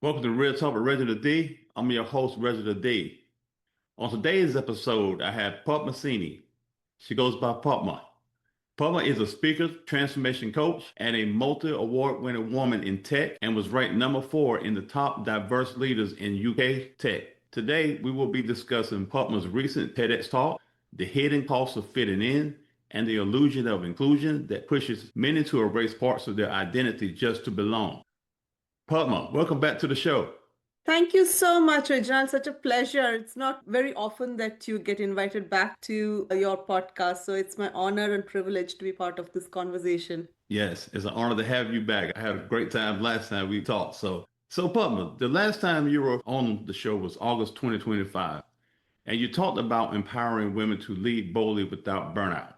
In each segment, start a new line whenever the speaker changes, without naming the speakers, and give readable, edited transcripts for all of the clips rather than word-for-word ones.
Welcome to Real Talk with Reginald D. I'm your host, Reginald D. On today's episode, I have Padmasini. She goes by Padma. Padma is a speaker, transformation coach, and a multi-award-winning woman in tech and was ranked number 4 in the top diverse leaders in UK tech. Today, we will be discussing Padma's recent TEDx talk, the hidden cost of fitting in, and the illusion of inclusion that pushes many to erase parts of their identity just to belong. Padma, welcome back to the show.
Thank you so much, Reginald. Such a pleasure. It's not very often that you get invited back to your podcast. So it's my honor and privilege to be part of this conversation.
Yes, it's an honor to have you back. I had a great time last time we talked. So Padma, the last time you were on the show was August 2025, and you talked about empowering women to lead boldly without burnout.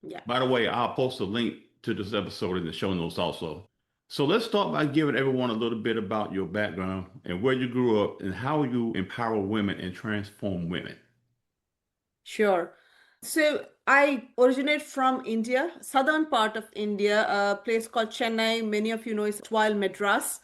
Yeah.
By the way, I'll post a link to this episode in the show notes also. So let's start by giving everyone a little bit about your background and where you grew up and how you empower women and transform women.
Sure. So I originate from India, southern part of India, a place called Chennai. Many of you know it's while Madras.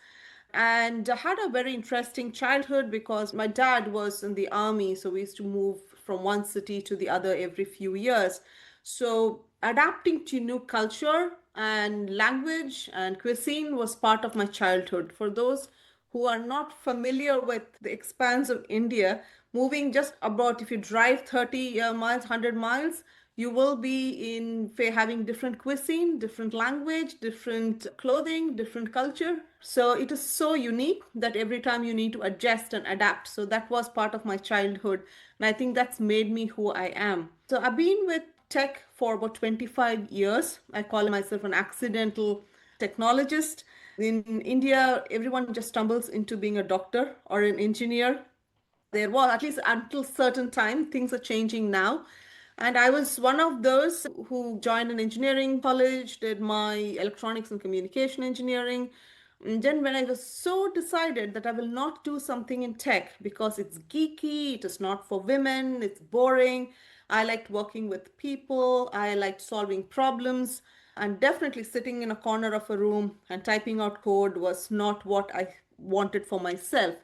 And I had a very interesting childhood because my dad was in the army. So we used to move from one city to the other every few years. So adapting to new culture and language and cuisine was part of my childhood. For those who are not familiar with the expanse of India, moving just about, if you drive 30 miles, 100 miles, you will be in having different cuisine, different language, different clothing, different culture. So it is so unique that every time you need to adjust and adapt. So that was part of my childhood. And I think that's made me who I am. So I've been with tech for about 25 years. I call myself an accidental technologist. In India, everyone just stumbles into being a doctor or an engineer. There was, at least until certain time, things are changing now. And I was one of those who joined an engineering college, did my electronics and communication engineering. And then when I was so decided that I will not do something in tech because it's geeky, it is not for women, it's boring. I liked working with people, I liked solving problems, and definitely sitting in a corner of a room and typing out code was not what I wanted for myself.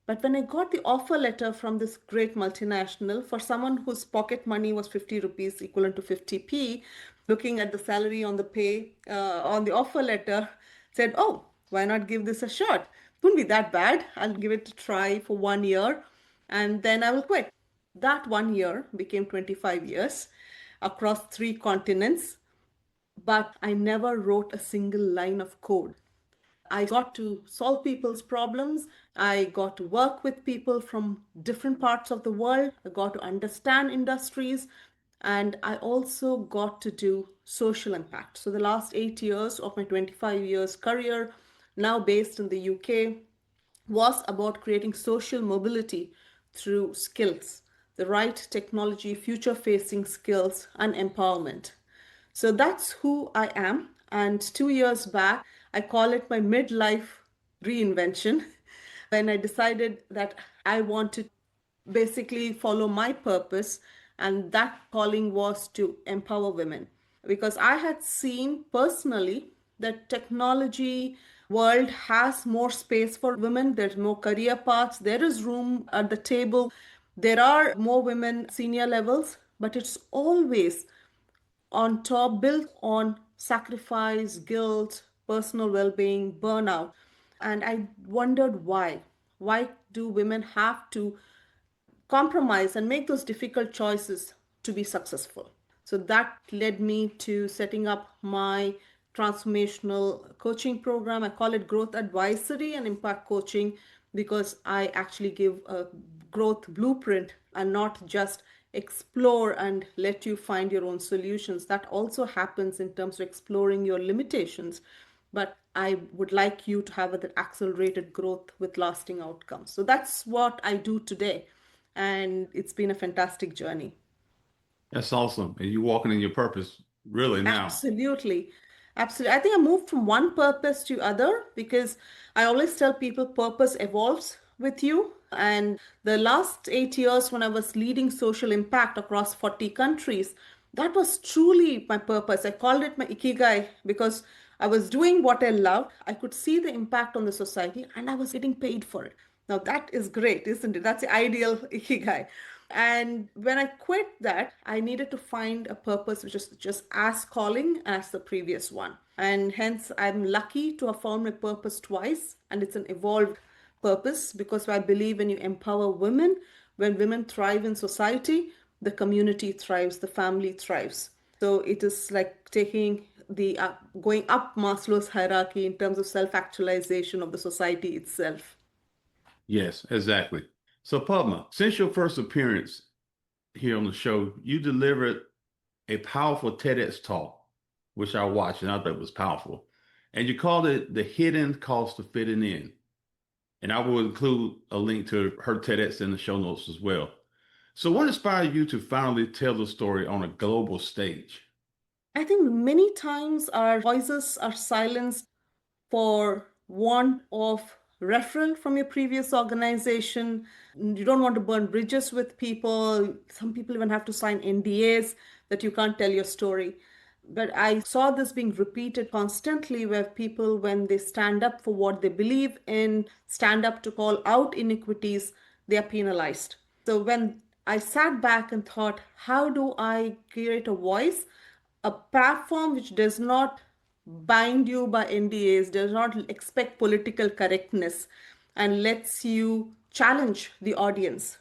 But when I got the offer letter from this great multinational for someone whose pocket money was 50 rupees, equivalent to 50p, looking at the salary on the pay, on the offer letter, said, oh, why not give this a shot? Wouldn't be that bad. I'll give it a try for 1 year and then I will quit. That 1 year became 25 years across 3 continents, but I never wrote a single line of code. I got to solve people's problems. I got to work with people from different parts of the world. I got to understand industries. And I also got to do social impact. So the last 8 years of my 25 years career, now based in the UK, was about creating social mobility through skills, the right technology, future facing skills, and empowerment. So that's who I am. And 2 years back, I call it my midlife reinvention when I decided that I wanted basically follow my purpose, and that calling was to empower women because I had seen personally that technology world has more space for women. There's more career paths, there is room at the table, there are more women senior levels, but it's always on top, built on sacrifice, guilt, personal well-being, burnout. And I wondered why. Why do women have to compromise and make those difficult choices to be successful? So that led me to setting up my transformational coaching program. I call it growth advisory and impact coaching because I actually give a growth blueprint and not just explore and let you find your own solutions. That also happens in terms of exploring your limitations. But I would like you to have that accelerated growth with lasting outcomes. So that's what I do today. And it's been a fantastic journey.
That's awesome. And you're walking in your purpose really now.
Absolutely. Absolutely. I think I moved from one purpose to other because I always tell people purpose evolves with you. And the last 8 years when I was leading social impact across 40 countries, that was truly my purpose. I called it my ikigai because I was doing what I loved. I could see the impact on the society and I was getting paid for it. Now that is great, isn't it? That's the ideal ikigai. And when I quit that, I needed to find a purpose which is just as calling as the previous one. And hence, I'm lucky to have found my purpose twice, and it's an evolved purpose because I believe when you empower women, when women thrive in society, the community thrives, the family thrives. So it is like taking the going up Maslow's hierarchy in terms of self-actualization of the society itself.
Yes, exactly. So, Padma, since your first appearance here on the show, you delivered a powerful TEDx talk, which I watched and I thought it was powerful. And you called it The Hidden Cost of Fitting In. And I will include a link to her TEDx in the show notes as well. So, what inspired you to finally tell the story on a global stage?
I think many times our voices are silenced for want of referral from your previous organization. You don't want to burn bridges with people. Some people even have to sign NDAs that you can't tell your story. But I saw this being repeated constantly where people, when they stand up for what they believe in, stand up to call out iniquities, they are penalized. So when I sat back and thought, how do I create a voice, a platform which does not bind you by NDAs, does not expect political correctness, and lets you challenge the audience.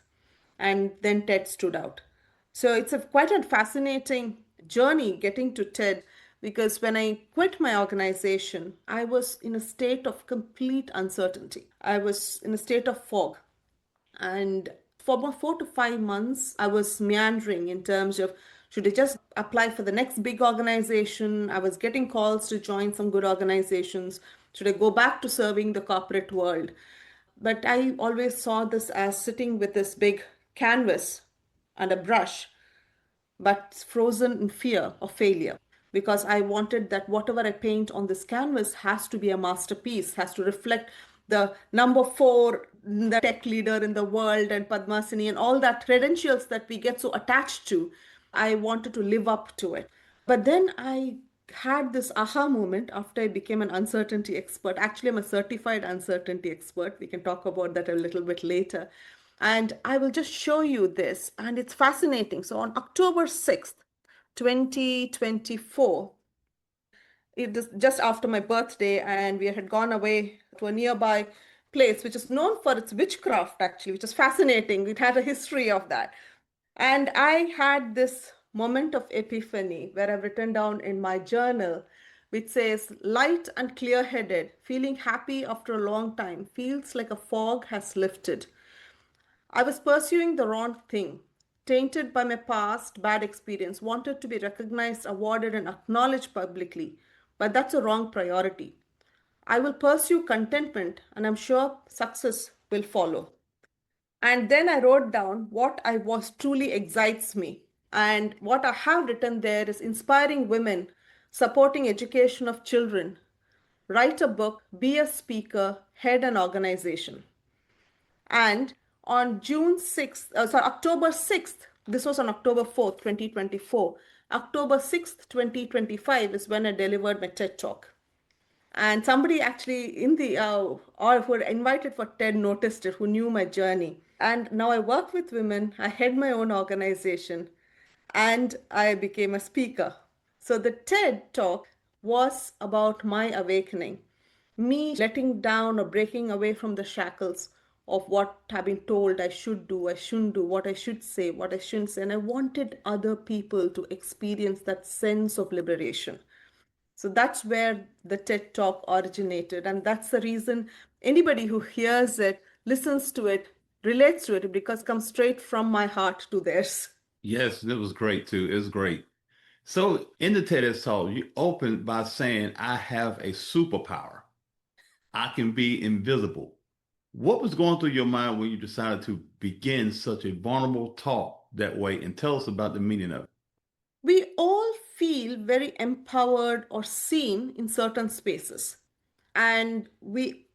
And then TED stood out. So it's quite a fascinating journey getting to TED because when I quit my organization, I was in a state of complete uncertainty. I was in a state of fog. And for about 4 to 5 months, I was meandering in terms of should I just apply for the next big organization? I was getting calls to join some good organizations. Should I go back to serving the corporate world? But I always saw this as sitting with this big canvas and a brush but frozen in fear of failure because I wanted that whatever I paint on this canvas has to be a masterpiece, has to reflect the number four, the tech leader in the world, and Padmasini, and all that credentials that we get so attached to. I wanted to live up to it. But then I had this aha moment after I became an uncertainty expert. Actually, I'm a certified uncertainty expert. We can talk about that a little bit later. And I will just show you this. And it's fascinating. So on October 6th, 2024, it is just after my birthday, and we had gone away to a nearby place which is known for its witchcraft, actually, which is fascinating. It had a history of that. And I had this moment of epiphany where I've written down in my journal, which says, light and clear headed, feeling happy after a long time, feels like a fog has lifted. I was pursuing the wrong thing, tainted by my past bad experience, wanted to be recognized, awarded, and acknowledged publicly. But that's a wrong priority. I will pursue contentment, and I'm sure success will follow. And then I wrote down what I was truly excites me. And what I have written there is inspiring women, supporting education of children, write a book, be a speaker, head an organization. And on October 6th, this was on October 4th, 2024. October 6th, 2025 is when I delivered my TED talk. And somebody actually in the, or who were invited for TED noticed it, who knew my journey. And now I work with women, I head my own organization, and I became a speaker. So the TED talk was about my awakening, me letting down or breaking away from the shackles of what I've been told I should do, I shouldn't do, what I should say, what I shouldn't say. And I wanted other people to experience that sense of liberation. So that's where the TED Talk originated. And that's the reason anybody who hears it, listens to it, relates to it, because it comes straight from my heart to theirs.
Yes, it was great too. It was great. So, in the TEDx talk, you opened by saying, I have a superpower. I can be invisible. What was going through your mind when you decided to begin such a vulnerable talk that way? And tell us about the meaning of it.
We all feel very empowered or seen in certain spaces, and we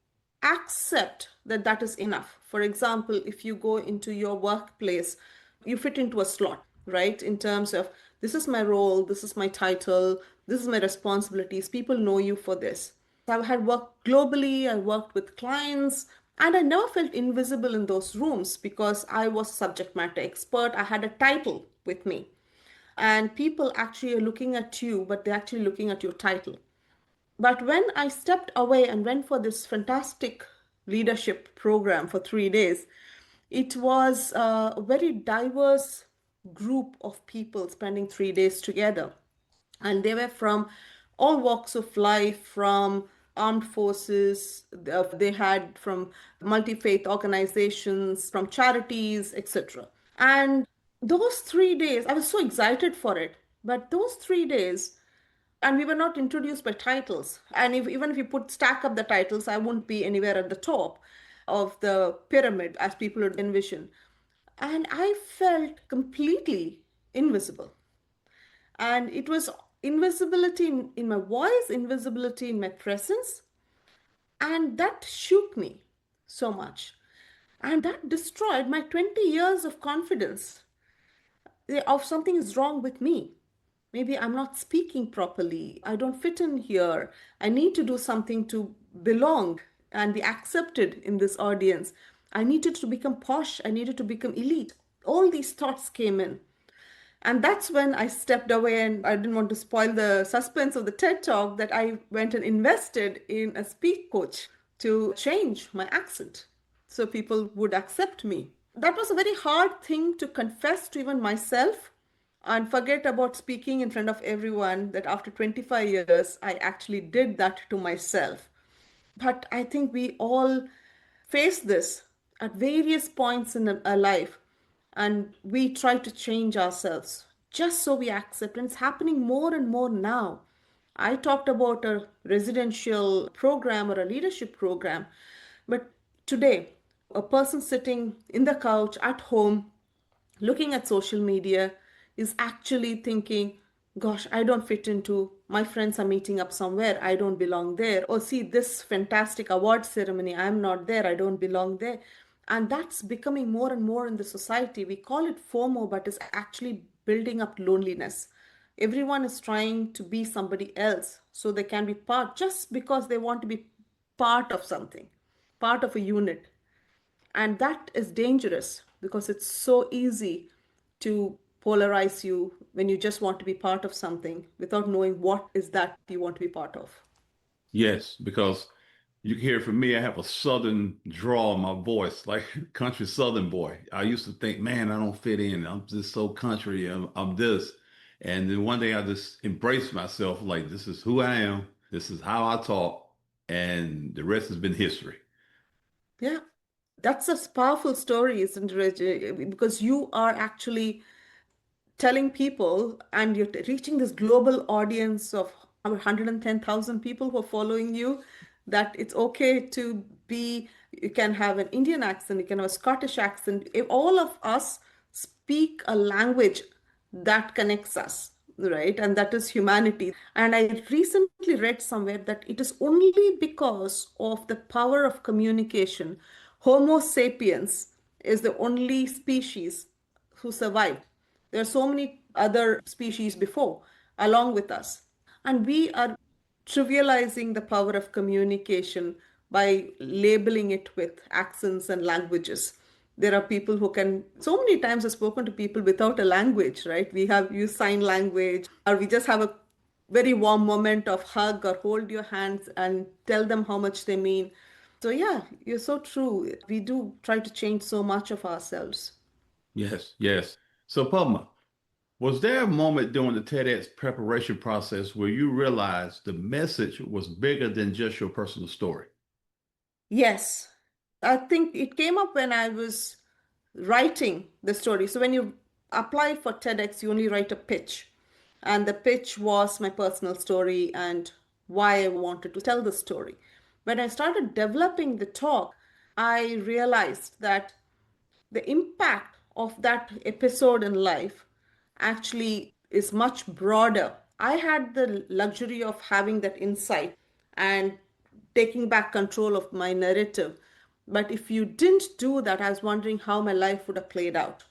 accept that that is enough. For example, if you go into your workplace, you fit into a slot, right? In terms of this is my role, this is my title, This is my responsibilities. People know you for this. I had worked globally, I worked with clients, and I never felt invisible in those rooms because I was subject matter expert. I had a title with me. And people actually are looking at you, but they're actually looking at your title. But when I stepped away and went for this fantastic leadership program for 3 days, it was a very diverse group of people spending 3 days together. And they were from all walks of life, from armed forces, they had from multi faith organizations, from charities, etc. And those 3 days, I was so excited for it. But those 3 days, and we were not introduced by titles. And even if you stack up the titles, I wouldn't be anywhere at the top of the pyramid as people would envision. And I felt completely invisible. And it was invisibility in my voice, invisibility in my presence. And that shook me so much. And that destroyed my 20 years of confidence of something is wrong with me. Maybe I'm not speaking properly. I don't fit in here. I need to do something to belong and be accepted in this audience. I needed to become posh. I needed to become elite. All these thoughts came in. And that's when I stepped away, and I didn't want to spoil the suspense of the TED Talk, that I went and invested in a speak coach to change my accent so people would accept me. That was a very hard thing to confess to even myself and forget about speaking in front of everyone, that after 25 years, I actually did that to myself. But I think we all face this at various points in our life, and we try to change ourselves just so we accept. And it's happening more and more now. I talked about a residential program or a leadership program, but today, a person sitting in the couch at home looking at social media is actually thinking, gosh, I don't fit into, my friends are meeting up somewhere, I don't belong there. Or see this fantastic award ceremony, I'm not there, I don't belong there. And that's becoming more and more in the society. We call it FOMO, but it's actually building up loneliness. Everyone is trying to be somebody else so they can be part, just because they want to be part of something, part of a unit. And that is dangerous because it's so easy to polarize you when you just want to be part of something without knowing what is that you want to be part of.
Yes, because you can hear it from me. I have a southern drawl in my voice, like country southern boy. I used to think, man, I don't fit in. I'm just so country. I'm this. And then one day I just embraced myself, like, this is who I am. This is how I talk. And the rest has been history.
Yeah, that's a powerful story, isn't it, Reggie? Because you are actually telling people, and you're reaching this global audience of 110,000 people who are following you, that it's okay to be, you can have an Indian accent, you can have a Scottish accent. If all of us speak a language that connects us, right? And that is humanity. And I recently read somewhere that it is only because of the power of communication, Homo sapiens is the only species who survived. There are so many other species before, along with us. And we are trivializing the power of communication by labeling it with accents and languages. There are people who can, so many times I've spoken to people without a language, right? We have used sign language, or we just have a very warm moment of hug or hold your hands and tell them how much they mean. So, yeah, you're so true. We do try to change so much of ourselves.
Yes, yes. So, Padma, was there a moment during the TEDx preparation process where you realized the message was bigger than just your personal story?
Yes, I think it came up when I was writing the story. So when you apply for TEDx, you only write a pitch. And the pitch was my personal story and why I wanted to tell the story. When I started developing the talk, I realized that the impact of that episode in life actually is much broader. I had the luxury of having that insight and taking back control of my narrative. But if you didn't do that, I was wondering how my life would have played out,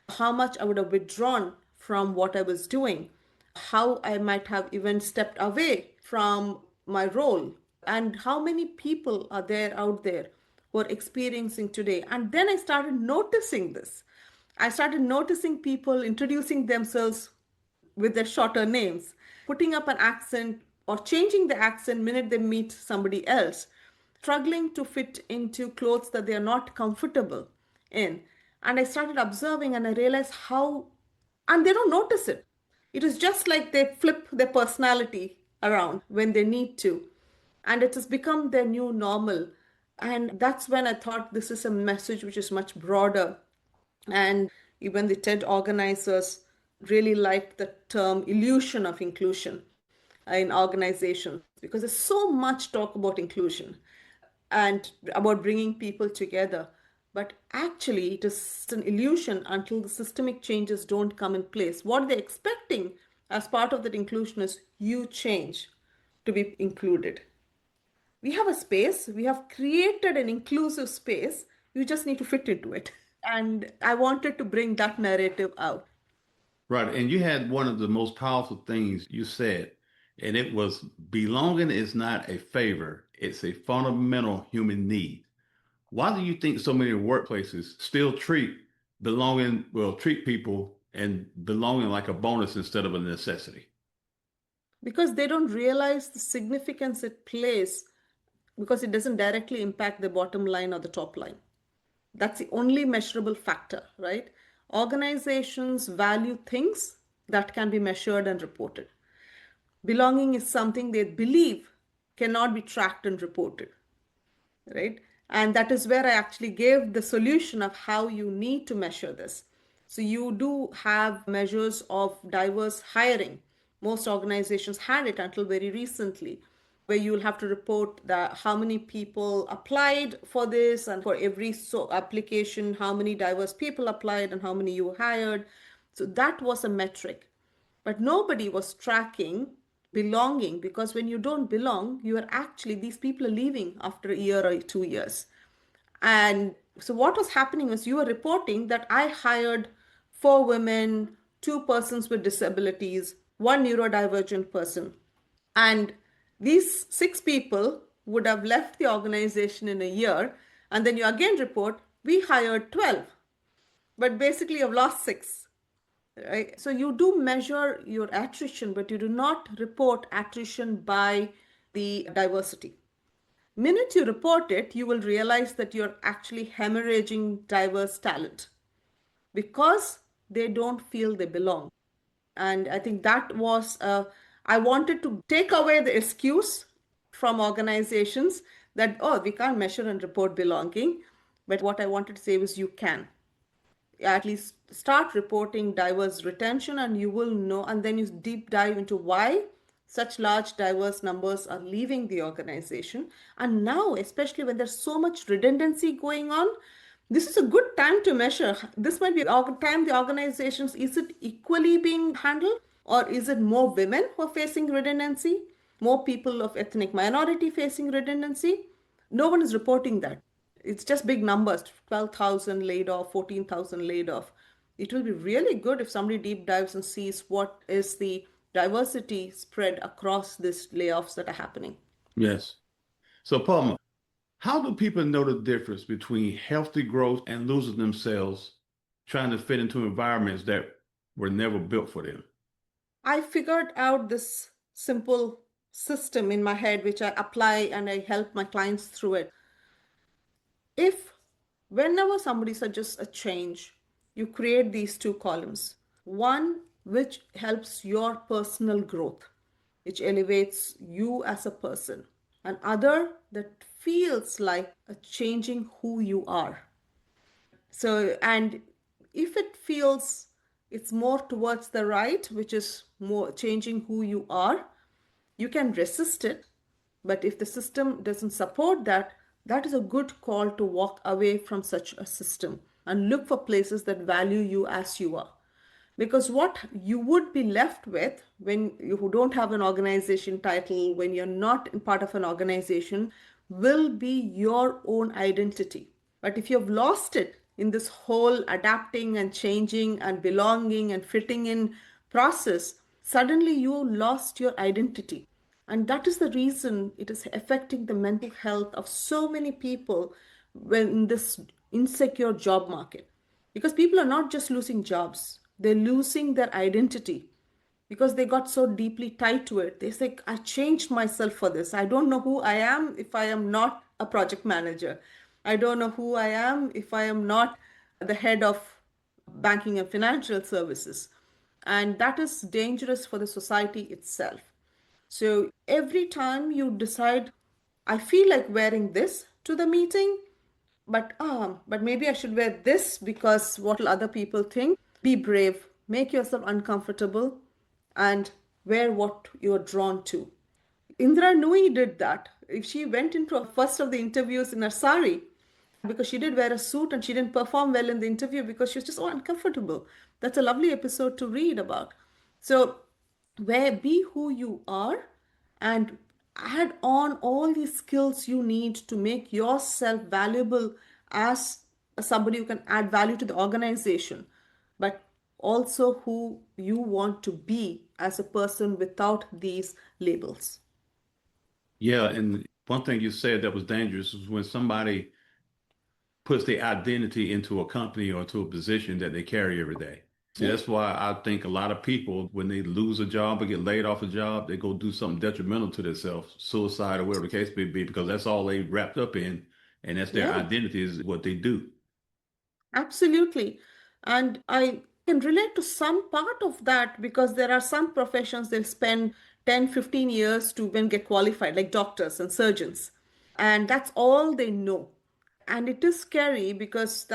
how much I would have withdrawn from what I was doing. how I might have even stepped away from my role, and how many people are there out there who are experiencing today. And then I started noticing this. I started noticing people introducing themselves with their shorter names, putting up an accent or changing the accent minute they meet somebody else, struggling to fit into clothes that they are not comfortable in. And I started observing and I realized how, and they don't notice it. It is just like they flip their personality around when they need to. And it has become their new normal. And that's when I thought this is a message which is much broader. And even the TED organizers really like the term illusion of inclusion in organizations, because there's so much talk about inclusion and about bringing people together. But actually, it is an illusion until the systemic changes don't come in place. What they're expecting as part of that inclusion is you change to be included. We have a space, we have created an inclusive space, you just need to fit into it. And I wanted to bring that narrative out.
Right. And you had one of the most powerful things you said, and it was belonging is not a favor, it's a fundamental human need. Why do you think so many workplaces still treat people and belonging like a bonus instead of a necessity?
Because they don't realize the significance it plays, because it doesn't directly impact the bottom line or the top line. That's the only measurable factor, right? Organizations value things that can be measured and reported. Belonging is something they believe cannot be tracked and reported, right? And that is where I actually gave the solution of how you need to measure this. So you do have measures of diverse hiring. Most organizations had it until very recently, where you'll have to report that how many people applied for this, and for every application, how many diverse people applied and how many you hired. So that was a metric. But nobody was tracking belonging, because when you don't belong, you are actually, these people are leaving after a year or 2 years. And so what was happening was you were reporting that I hired 4 women, 2 persons with disabilities, one neurodivergent person. And these 6 people would have left the organization in a year. And then you again report, we hired 12, but basically you've lost 6. Right? So you do measure your attrition, but you do not report attrition by the diversity. Minute you report it, you will realize that you're actually hemorrhaging diverse talent because they don't feel they belong. And I think that was, I wanted to take away the excuse from organizations that, oh, we can't measure and report belonging. But what I wanted to say was you can. At least start reporting diverse retention, and you will know, and then you deep dive into why such large diverse numbers are leaving the organization. And now, especially when there's so much redundancy going on, this is a good time to measure. This might be a time the organizations, is it equally being handled, or is it more women who are facing redundancy, more people of ethnic minority facing redundancy? No one is reporting that. It's just big numbers, 12,000 laid off, 14,000 laid off. It will be really good if somebody deep dives and sees what is the diversity spread across these layoffs that are happening.
Yes. So, Padma, how do people know the difference between healthy growth and losing themselves trying to fit into environments that were never built for them?
I figured out this simple system in my head, which I apply and I help my clients through it. If whenever somebody suggests a change, you create these 2 columns. One which helps your personal growth, which elevates you as a person. And other that feels like a changing who you are. So, and if it feels it's more towards the right, which is more changing who you are, you can resist it. But if the system doesn't support that, that is a good call to walk away from such a system and look for places that value you as you are. Because what you would be left with when you don't have an organization title, when you're not part of an organization, will be your own identity. But if you've lost it in this whole adapting and changing and belonging and fitting in process, suddenly you lost your identity. And that is the reason it is affecting the mental health of so many people when in this insecure job market. Because people are not just losing jobs, they're losing their identity because they got so deeply tied to it. They say, I changed myself for this. I don't know who I am if I am not a project manager. I don't know who I am if I am not the head of banking and financial services. And that is dangerous for the society itself. So every time you decide, I feel like wearing this to the meeting, but maybe I should wear this because what will other people think? Be brave, make yourself uncomfortable, and wear what you're drawn to. Indra Nui did that. She went into a first of the interviews in her sari because she did wear a suit and she didn't perform well in the interview because she was just so uncomfortable. That's a lovely episode to read about. So, be who you are and add on all these skills you need to make yourself valuable as somebody who can add value to the organization, but also who you want to be as a person without these labels.
Yeah, and one thing you said that was dangerous is when somebody puts their identity into a company or to a position that they carry every day. See,
Yeah.
that's why I think a lot of people, when they lose a job or get laid off a job, they go do something detrimental to themselves, suicide or whatever the case may be, because that's all they wrapped up in, and that's their
Yeah.
identity is what they do.
Absolutely. And I can relate to some part of that because there are some professions they'll spend 10, 15 years to even get qualified, like doctors and surgeons. And that's all they know. And it is scary because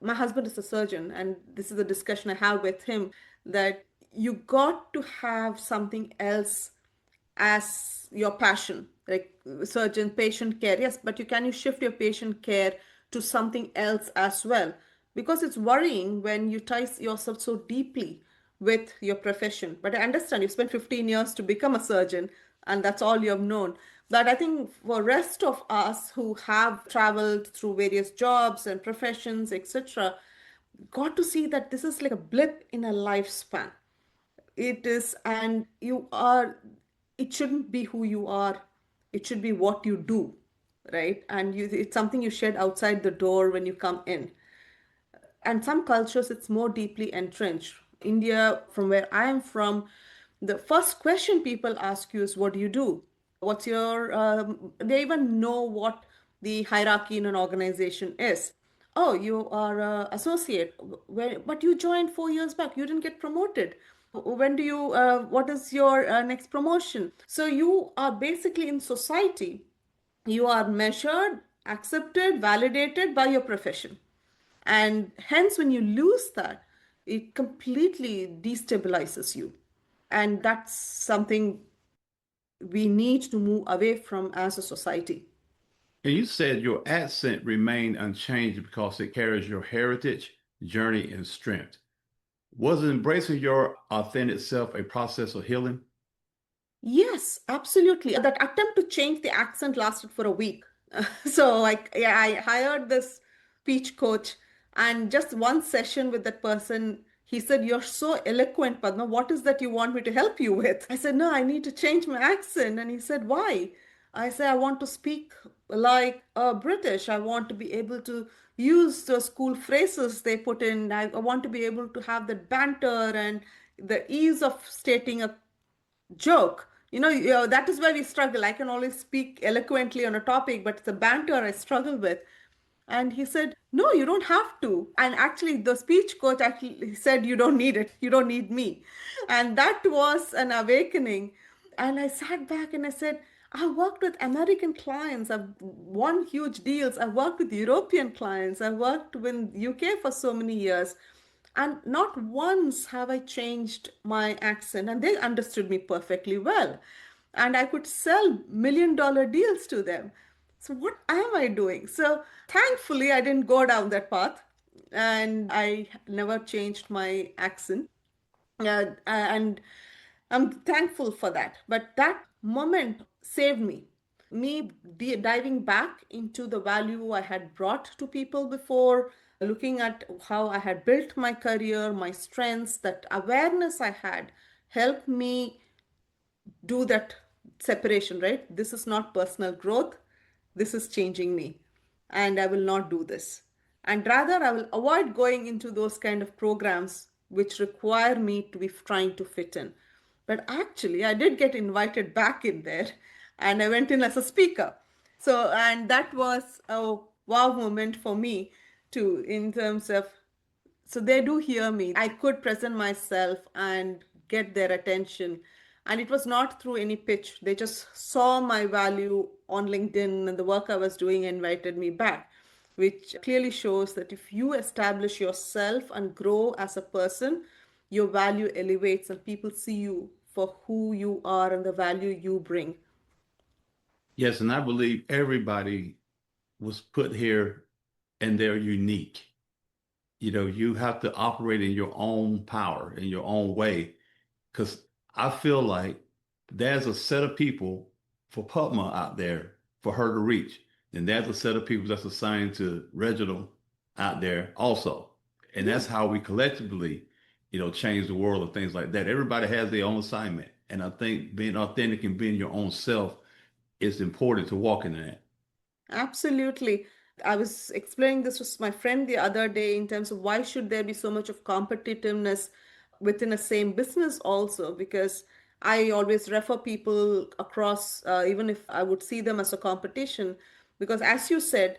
my husband is a surgeon, and this is a discussion I have with him that you got to have something else as your passion, like surgeon patient care, yes, but you shift your patient care to something else as well, because it's worrying when you tie yourself so deeply with your profession. But I understand you spent 15 years to become a surgeon and that's all you have known. But I think for rest of us who have traveled through various jobs and professions, etc., got to see that this is like a blip in a lifespan. It is, and it shouldn't be who you are. It should be what you do, right? And it's something you shed outside the door when you come in. And some cultures, it's more deeply entrenched. India, from where I am from, the first question people ask you is, what do you do? What's your, they even know what the hierarchy in an organization is. Oh, you are a associate. But you joined 4 years back. You didn't get promoted. When do you, what is your next promotion? So you are basically in society. You are measured, accepted, validated by your profession. And hence, when you lose that, it completely destabilizes you. And that's something we need to move away from as a society.
And you said your accent remained unchanged because it carries your heritage, journey, and strength. Was embracing your authentic self a process of healing?
Yes, absolutely. That attempt to change the accent lasted for a week. So I hired this speech coach, and just one session with that person, he said, "You're so eloquent, Padma. What is that you want me to help you with?" I said, "No, I need to change my accent." And he said, "Why?" I said, "I want to speak like British. I want to be able to use the school phrases they put in. I want to be able to have that banter and the ease of stating a joke. That is where we struggle. I can always speak eloquently on a topic, but the banter I struggle with. And he said, "No, you don't have to." And actually, the speech coach actually said, "You don't need it. You don't need me." And that was an awakening. And I sat back and I said, I worked with American clients. I've won huge deals. I worked with European clients. I worked with UK for so many years. And not once have I changed my accent, and they understood me perfectly well. And I could sell $1 million deals to them. So, what am I doing? So, thankfully, I didn't go down that path and I never changed my accent. And I'm thankful for that. But that moment saved me. Me diving back into the value I had brought to people before, looking at how I had built my career, my strengths, that awareness I had help me do that separation, right? This is not personal growth. This is changing me. And I will not do this. And rather, I will avoid going into those kind of programs which require me to be trying to fit in. But actually, I did get invited back in there and I went in as a speaker. So, and that was a wow moment for me too, in terms of so they do hear me. I could present myself and get their attention. And it was not through any pitch. They just saw my value on LinkedIn and the work I was doing and invited me back, which clearly shows that if you establish yourself and grow as a person, your value elevates and people see you for who you are and the value you bring.
Yes, and I believe everybody was put here and they're unique. You have to operate in your own power, in your own way, because I feel like there's a set of people for Padma out there for her to reach. And there's a set of people that's assigned to Reginald out there also. And
Yeah.
that's how we collectively, change the world and things like that. Everybody has their own assignment. And I think being authentic and being your own self is important to walk in that.
Absolutely. I was explaining this with my friend the other day in terms of why should there be so much of competitiveness within a same business also, because I always refer people across, even if I would see them as a competition, because as you said,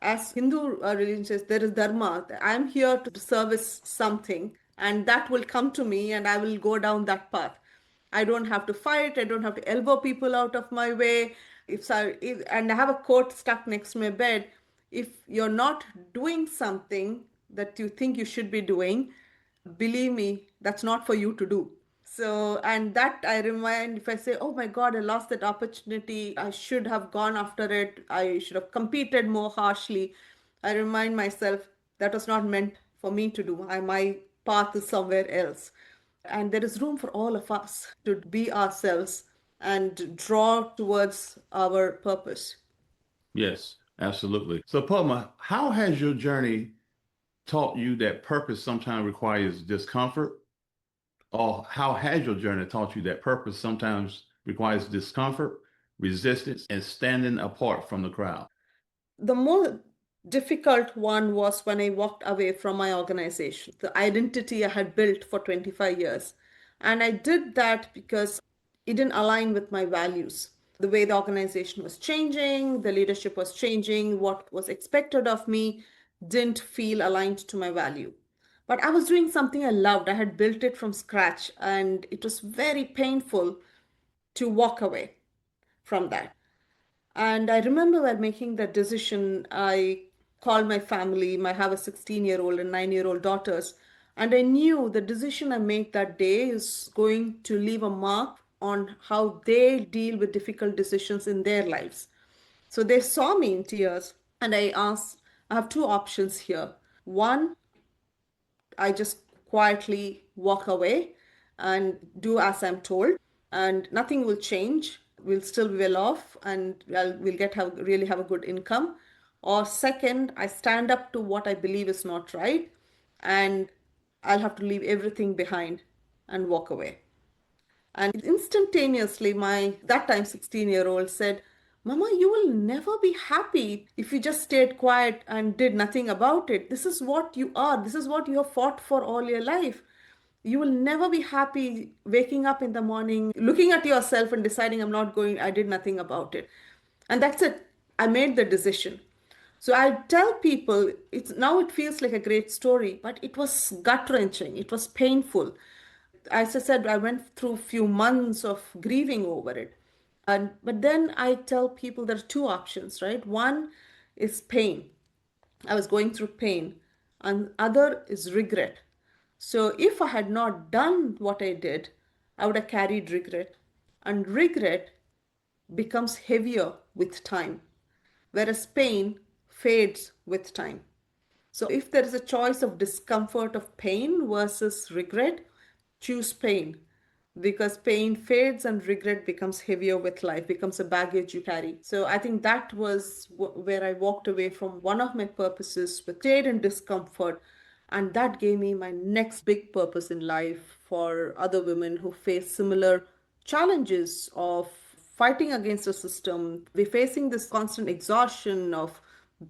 as Hindu religion says, there is dharma. I'm here to service something, and that will come to me, and I will go down that path. I don't have to fight. I don't have to elbow people out of my way. And I have a quote stuck next to my bed. If you're not doing something that you think you should be doing, believe me, that's not for you to do. So, and that I remind if I say, oh my God, I lost that opportunity, I should have gone after it, I should have competed more harshly. I remind myself that was not meant for me to do. My path is somewhere else. And there is room for all of us to be ourselves and draw towards our purpose.
Yes, absolutely. So, Padma, how has your journey taught you that purpose sometimes requires discomfort? Or how has your journey taught you that purpose sometimes requires discomfort, resistance, and standing apart from the crowd?
The more difficult one was when I walked away from my organization, the identity I had built for 25 years. And I did that because it didn't align with my values. The way the organization was changing, the leadership was changing, what was expected of me didn't feel aligned to my value. But I was doing something I loved. I had built it from scratch, and it was very painful to walk away from that. And I remember while making that decision, I called my family. I have a 16-year-old and 9-year-old daughters. And I knew the decision I made that day is going to leave a mark on how they deal with difficult decisions in their lives. So they saw me in tears, and I asked, I have two options here. One, I just quietly walk away and do as I'm told, and nothing will change. We'll still be well off, and we'll really have a good income. Or second, I stand up to what I believe is not right, and I'll have to leave everything behind and walk away. And instantaneously, my that time 16-year-old said, Mama, you will never be happy if you just stayed quiet and did nothing about it. This is what you are. This is what you have fought for all your life. You will never be happy waking up in the morning, looking at yourself and deciding, I'm not going, I did nothing about it. And that's it. I made the decision. So I tell people, it's now it feels like a great story, but it was gut wrenching. It was painful. As I said, I went through a few months of grieving over it. And but then I tell people there are two options, right? One is pain. I was going through pain, and other is regret. So if I had not done what I did, I would have carried regret. And regret becomes heavier with time, whereas pain fades with time. So if there is a choice of discomfort of pain versus regret, choose pain because pain fades and regret becomes heavier with life, becomes a baggage you carry. So I think that was where I walked away from one of my purposes, with stayed in discomfort And that gave me my next big purpose in life for other women who face similar challenges of fighting against the system. We're facing this constant exhaustion of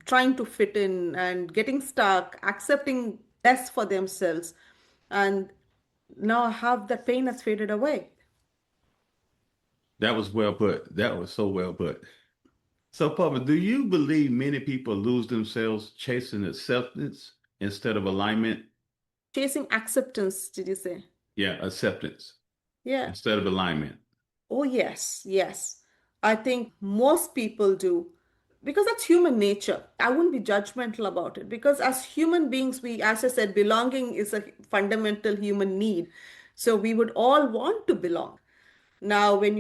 trying to fit in and getting stuck, accepting less for themselves. And now have that pain has faded away.
That was well put. That was so well put. So, Padma, do you believe many people lose themselves chasing acceptance instead of alignment?
Chasing acceptance, did you say?
Yeah, acceptance
Yeah.
instead of alignment.
Oh, yes, yes. I think most people do because that's human nature. I wouldn't be judgmental about it because as human beings, we, as I said, belonging is a fundamental human need. So we would all want to belong. Now, when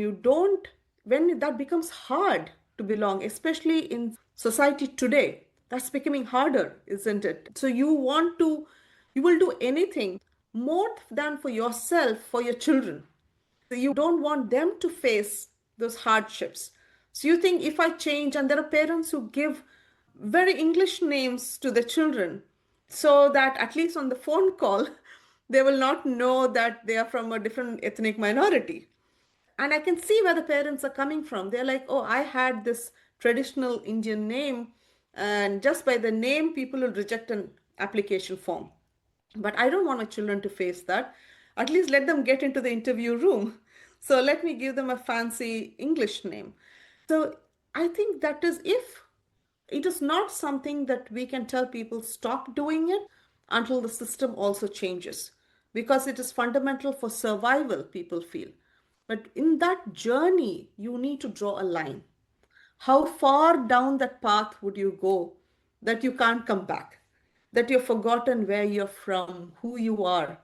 that becomes hard to belong, especially in society today, that's becoming harder, isn't it? So you will do anything more than for yourself, for your children. You don't want them to face those hardships. So you think if I change, and there are parents who give very English names to the children so that at least on the phone call, they will not know that they are from a different ethnic minority. And I can see where the parents are coming from. They're like, oh, I had this traditional Indian name, and just by the name, people will reject an application form. But I don't want my children to face that. At least let them get into the interview room. So let me give them a fancy English name. So I think that is, if it is not something that we can tell people stop doing it until the system also changes, because it is fundamental for survival, people feel. But in that journey, you need to draw a line. How far down that path would you go that you can't come back? That you've forgotten where you're from, who you are.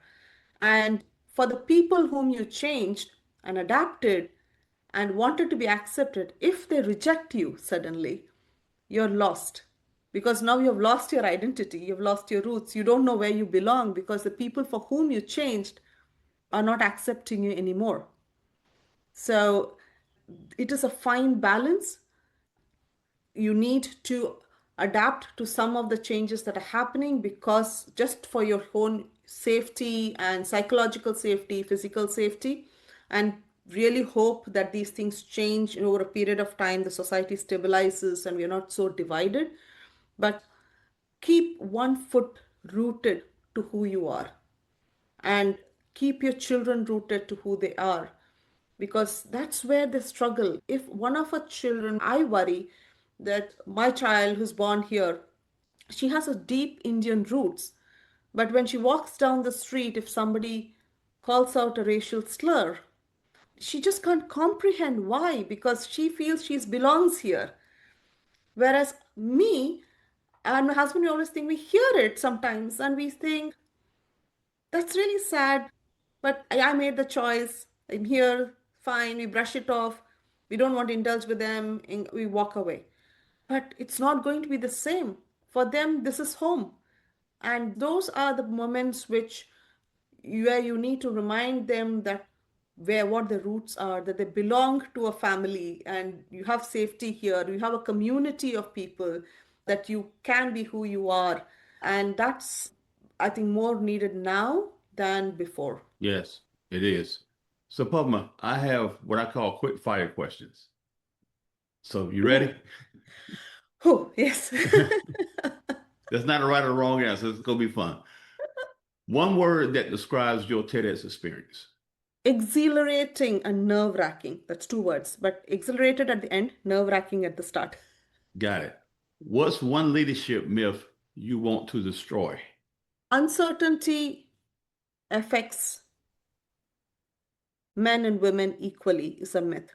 And for the people whom you changed and adapted and wanted to be accepted, if they reject you suddenly, you're lost. Because now you've lost your identity, you've lost your roots, you don't know where you belong because the people for whom you changed are not accepting you anymore. So it is a fine balance. You need to adapt to some of the changes that are happening, because just for your own safety and psychological safety, physical safety, and really hope that these things change over a period of time, the society stabilizes and we're not so divided. But keep one foot rooted to who you are, and keep your children rooted to who they are, because that's where they struggle. If one of our children, I worry that my child who's born here, she has a deep Indian roots, but when she walks down the street, if somebody calls out a racial slur, she just can't comprehend why, because she feels she belongs here. Whereas me and my husband, we always think, we hear it sometimes and we think, that's really sad. But I made the choice. I'm here, fine. We brush it off. We don't want to indulge with them. And we walk away. But it's not going to be the same. For them, this is home. And those are the moments where you need to remind them that where what the roots are, that they belong to a family and you have safety here, you have a community of people, that you can be who you are. And that's, I think, more needed now than before.
Yes, it is. So, Padma, I have what I call quick fire questions. So, you ready?
Oh, yes.
That's not a right or wrong answer. It's going to be fun. One word that describes your TEDx experience.
Exhilarating and nerve wracking. That's two words, but exhilarated at the end, nerve wracking at the start.
Got it. What's one leadership myth you want to destroy?
Uncertainty affects men and women equally is a myth.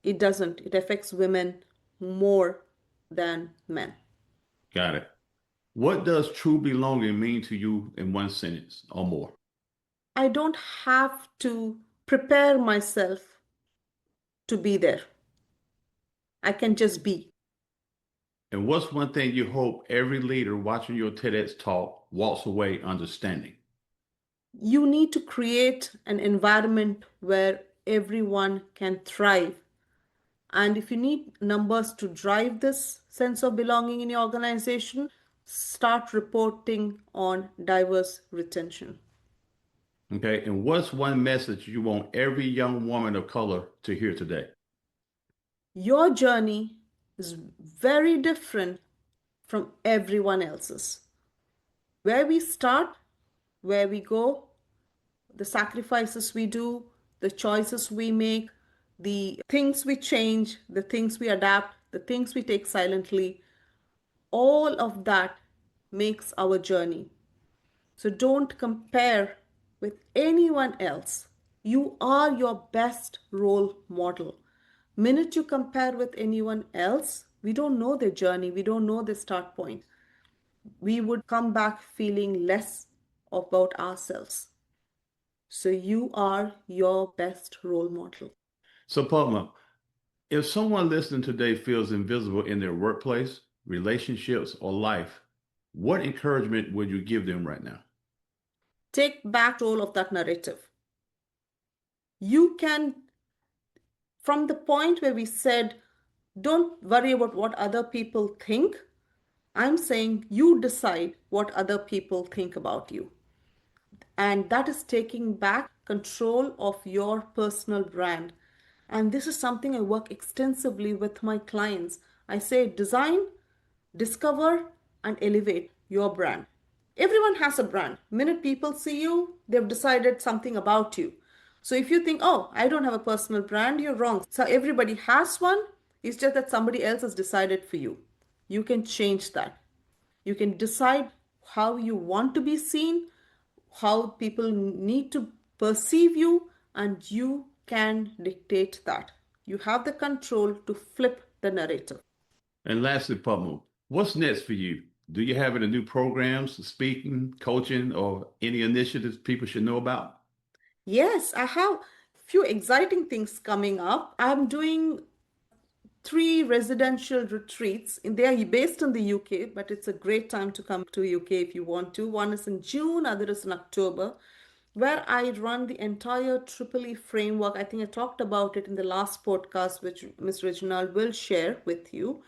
It doesn't. It affects women more than men.
Got it. What does true belonging mean to you in one sentence or more?
I don't have to prepare myself to be there. I can just be.
And what's one thing you hope every leader watching your TEDx talk walks away understanding?
You need to create an environment where everyone can thrive. And if you need numbers to drive this sense of belonging in your organization, start reporting on diverse retention.
Okay. And what's one message you want every young woman of color to hear today?
Your journey is very different from everyone else's. Where we start, where we go, the sacrifices we do, the choices we make, the things we change, the things we adapt, the things we take silently, all of that makes our journey. So don't compare with anyone else. You are your best role model. Minute you compare with anyone else, we don't know their journey, we don't know their start point. We would come back feeling less about ourselves. So you are your best role model.
So, Padma, if someone listening today feels invisible in their workplace, relationships, or life, what encouragement would you give them right now?
Take back control of that narrative. You can, from the point where we said, don't worry about what other people think, I'm saying you decide what other people think about you. And that is taking back control of your personal brand. And this is something I work extensively with my clients. I say design, discover, and elevate your brand. Everyone has a brand. The minute people see you, they've decided something about you. So if you think, oh, I don't have a personal brand, you're wrong. So everybody has one. It's just that somebody else has decided for you. You can change that. You can decide how you want to be seen, how people need to perceive you, and you can dictate that. You have the control to flip the narrative.
And lastly, Padma, what's next for you? Do you have any new programs, speaking, coaching, or any initiatives people should know about?
Yes, I have a few exciting things coming up. I'm doing three residential retreats. They are based in the UK, but it's a great time to come to UK if you want to. One is in June, other is in October, where I run the entire Triple E framework. I think I talked about it in the last podcast, which Ms. Reginald will share with you.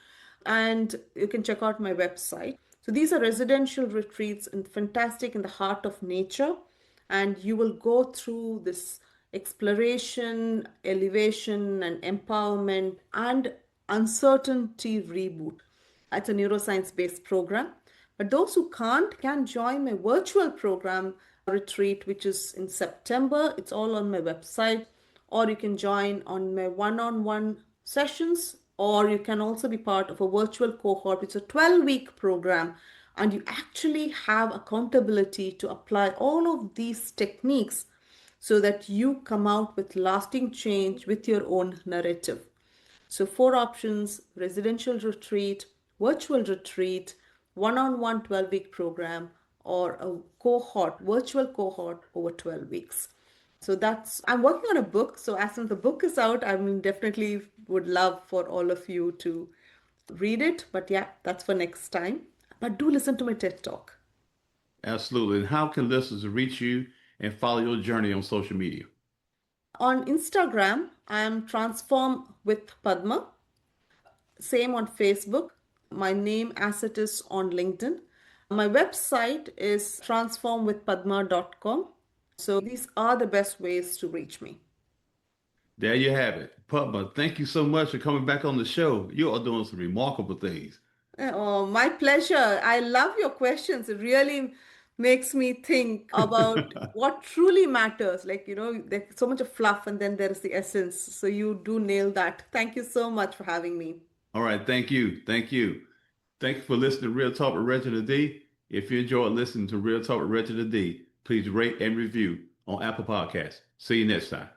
And you can check out my website. So these are residential retreats and fantastic in the heart of nature. And you will go through this exploration, elevation, and empowerment and uncertainty reboot. It's a neuroscience based program. But those who can't can join my virtual program retreat, which is in September. It's all on my website. Or you can join on my one on one sessions, or you can also be part of a virtual cohort. It's a 12-week program, and you actually have accountability to apply all of these techniques so that you come out with lasting change with your own narrative. So, four options: residential retreat, virtual retreat, one on one 12-week program, or a cohort, virtual cohort over 12 weeks. So I'm working on a book. So as soon as the book is out, I mean, definitely would love for all of you to read it. But yeah, that's for next time. But do listen to my TED Talk.
Absolutely. And how can listeners reach you and follow your journey on social media?
On Instagram, I am Transform with Padma. Same on Facebook. My name as it is on LinkedIn. My website is transformwithpadma.com. So these are the best ways to reach me.
There you have it. Padma, thank you so much for coming back on the show. You are doing some remarkable things.
Oh, my pleasure. I love your questions. It really makes me think about what truly matters. Like, there's so much of fluff and then there is the essence. So you do nail that. Thank you so much for having me.
All right. Thank you. Thank you. Thank you for listening to Real Talk with Reginald D. If you enjoyed listening to Real Talk with Reginald D, please rate and review on Apple Podcasts. See you next time.